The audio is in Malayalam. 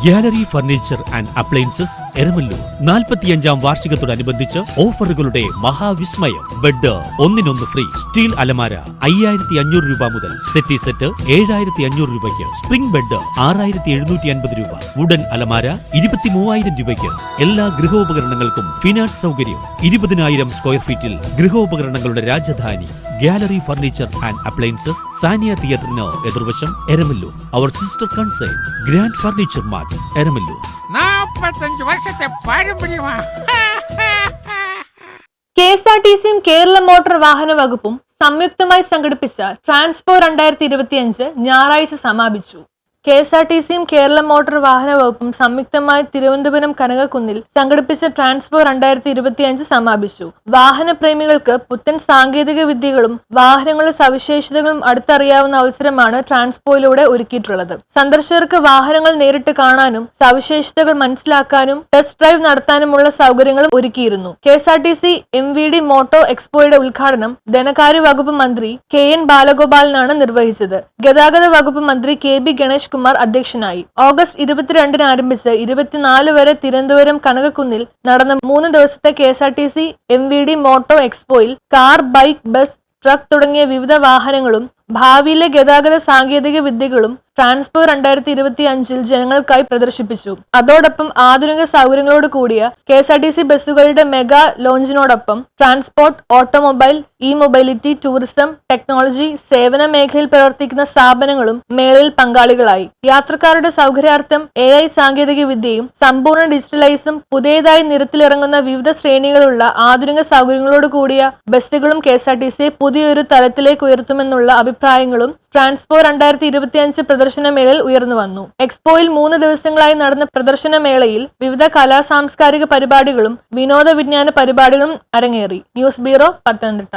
Gallery furniture and appliances Eramallur 45-ാം വാർഷികത്തോടനുബന്ധിച്ച് ഓഫറുകളുടെ മഹാവിസ്മയം. ബെഡ് ഒന്നിനൊന്ന് ഫ്രീ. സ്റ്റീൽ അലമാര 5500 രൂപ മുതൽ. സെറ്റി സെറ്റ് 7500 രൂപയ്ക്ക്. സ്പ്രിംഗ് ബെഡ് 6750 രൂപ. വുഡൻ അലമാര 23000 രൂപയ്ക്ക്. എല്ലാ ഗൃഹോപകരണങ്ങൾക്കും ഫിനാൻസ് സൗകര്യം. 20000 സ്ക്വയർ ഫീറ്റിൽ ഗൃഹോപകരണങ്ങളുടെ Rajadhani gallery furniture and appliances, Saniya തിയേറ്ററിന് എതിർവശം, എരമല്ലൂർ. അവർ sister concern grand furniture mart, Eramalloor. 45 വർഷത്തെ പാരമ്പര്യമാണ്. KSRTCയും കേരള മോട്ടോർ വാഹന വകുപ്പും സംയുക്തമായി സംഘടിപ്പിച്ച ട്രാൻസ്പോ 2025 ഞായറാഴ്ച സമാപിച്ചു. KSRTCയും കേരള മോട്ടോർ വാഹന വകുപ്പും സംയുക്തമായി തിരുവനന്തപുരം കനകക്കുന്നിൽ സംഘടിപ്പിച്ച ട്രാൻസ്പോ 2025 സമാപിച്ചു. വാഹന പ്രേമികൾക്ക് പുത്തൻ സാങ്കേതിക വിദ്യകളും വാഹനങ്ങളുടെ സവിശേഷതകളും അടുത്തറിയാവുന്ന അവസരമാണ് ട്രാൻസ്പോയിലൂടെ ഒരുക്കിയിട്ടുള്ളത്. സന്ദർശകർക്ക് വാഹനങ്ങൾ നേരിട്ട് കാണാനും സവിശേഷതകൾ മനസ്സിലാക്കാനും ടെസ്റ്റ് ഡ്രൈവ് നടത്താനുമുള്ള സൗകര്യങ്ങളും ഒരുക്കിയിരുന്നു. KSRTC MVD മോട്ടോ എക്സ്പോയുടെ ഉദ്ഘാടനം ധനകാര്യ വകുപ്പ് മന്ത്രി KN ബാലഗോപാലനാണ് നിർവഹിച്ചത്. ഗതാഗത വകുപ്പ് മന്ത്രി KB ഗണേഷ് കുമാർ അധ്യക്ഷനായി. ഓഗസ്റ്റ് 22 ആരംഭിച്ച് 24 വരെ തിരുവനന്തപുരം കനകക്കുന്നിൽ നടന്ന 3 ദിവസത്തെ KSRTC MVD മോട്ടോ എക്സ്പോയിൽ കാർ, ബൈക്ക്, ബസ്, ട്രക്ക് തുടങ്ങിയ വിവിധ വാഹനങ്ങളും ഭാവിയിലെ ഗതാഗത സാങ്കേതിക വിദ്യകളും ട്രാൻസ്പോ 2025 ജനങ്ങൾക്കായി പ്രദർശിപ്പിച്ചു. അതോടൊപ്പം ആധുനിക സൗകര്യങ്ങളോട് കൂടിയ KSRTC ബസ്സുകളുടെ മെഗാ ലോഞ്ചിനോടൊപ്പം transport, automobile, mobility, tourism, technology, സേവന മേഖലയിൽ പ്രവർത്തിക്കുന്ന സ്ഥാപനങ്ങളും മേളയിൽ പങ്കാളികളായി. യാത്രക്കാരുടെ സൗകര്യാർത്ഥം AI സാങ്കേതിക വിദ്യയും സമ്പൂർണ്ണ ഡിജിറ്റലൈസും പുതിയതായി നിരത്തിലിറങ്ങുന്ന വിവിധ ശ്രേണികളുള്ള ആധുനിക സൗകര്യങ്ങളോട് കൂടിയ ബസ്സുകളും KSRTCയെ പുതിയൊരു തലത്തിലേക്ക് ഉയർത്തുമെന്നുള്ള അഭിപ്രായങ്ങളും ട്രാൻസ്പോ 2025 പ്രദർശനമേളയിൽ ഉയർന്നു വന്നു. എക്സ്പോയിൽ 3 ദിവസങ്ങളായി നടന്ന പ്രദർശനമേളയിൽ വിവിധ കലാ സാംസ്കാരിക പരിപാടികളും വിനോദ വിജ്ഞാന പരിപാടികളും അരങ്ങേറി. News bureau, Pathanamthitta.